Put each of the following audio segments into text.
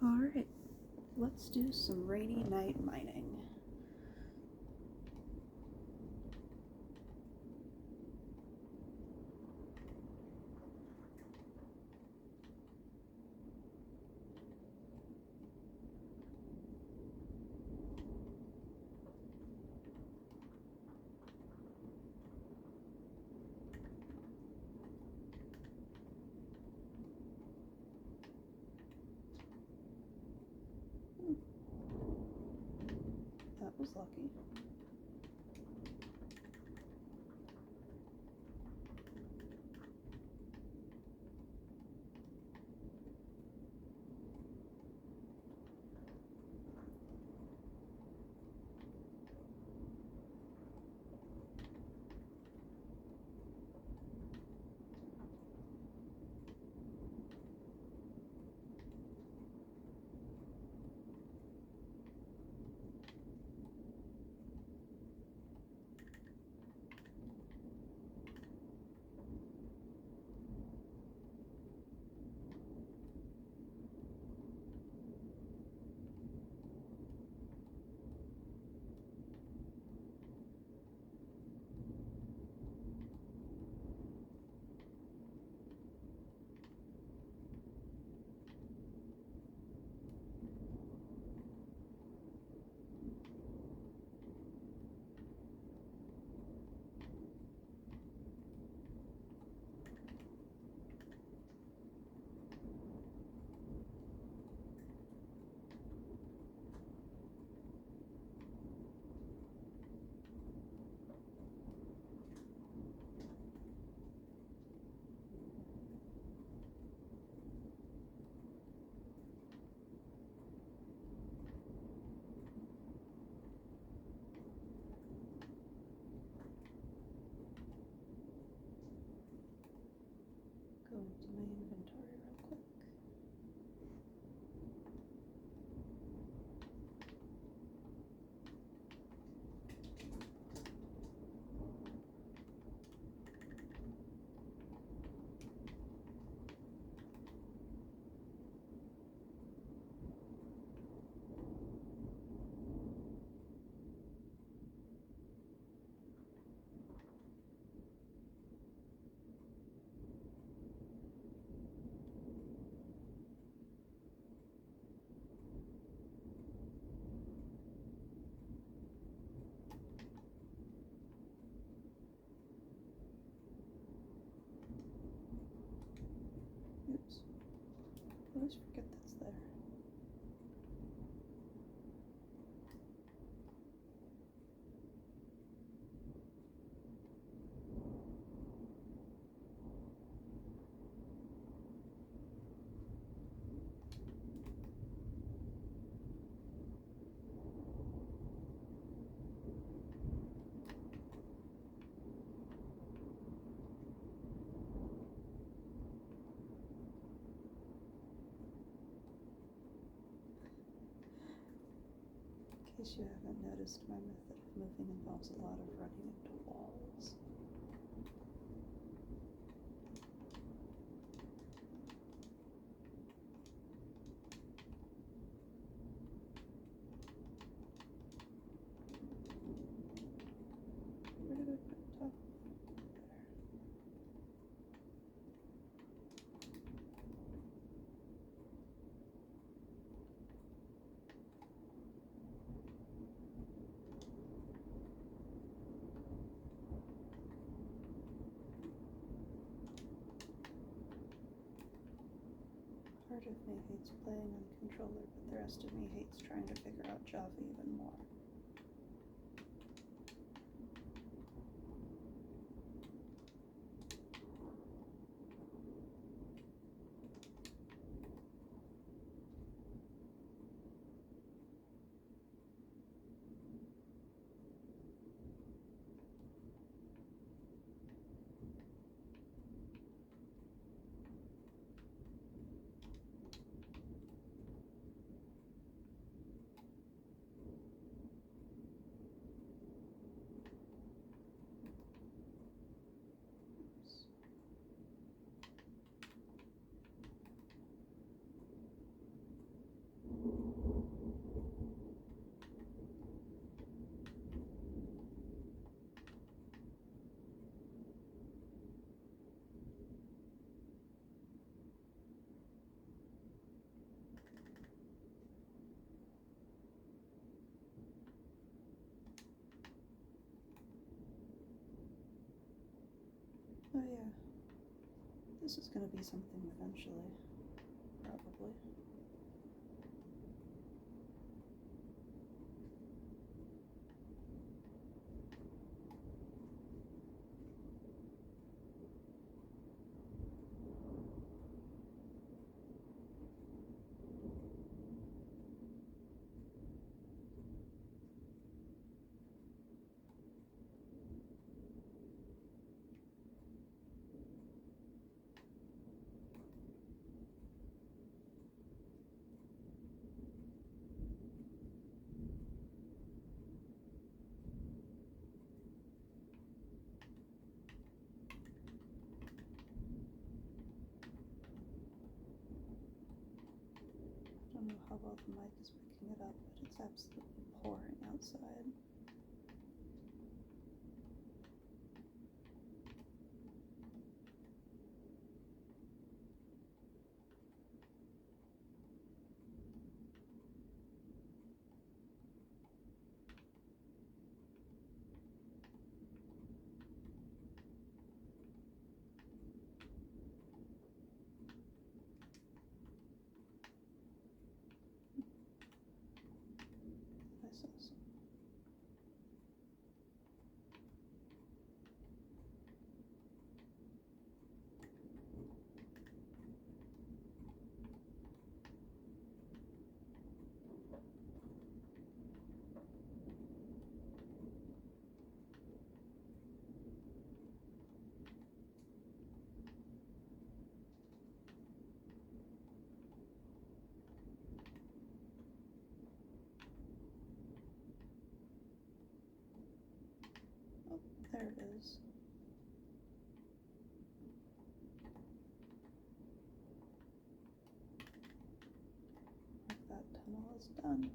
Alright, let's do some rainy night mining. That was lucky. Go into my inventory real quick. Oops. I always forget that's there. In case you haven't noticed, my method of moving involves a lot of running into walls. Where did I put top? Part of me hates playing on controller, but the rest of me hates trying to figure out Java even more. This is going to be something eventually, probably. I don't know how well the mic is picking it up, but it's absolutely pouring outside. I saw some. Oh, there it is. That tunnel is done.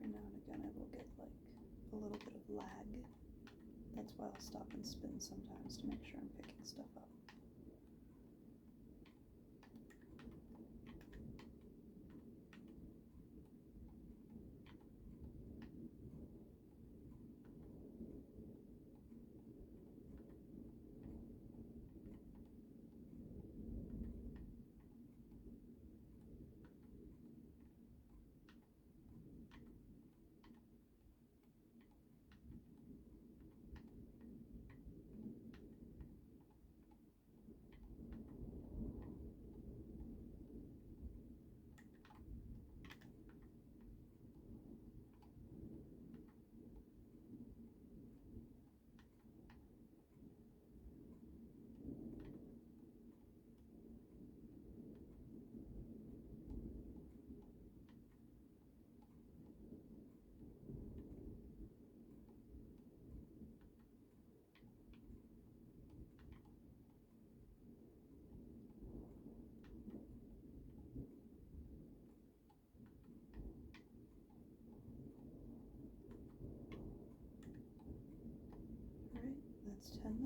Every now and again I will get like a little bit of lag. That's why I'll stop and spin sometimes to make sure I'm picking stuff up. Alright, that's 10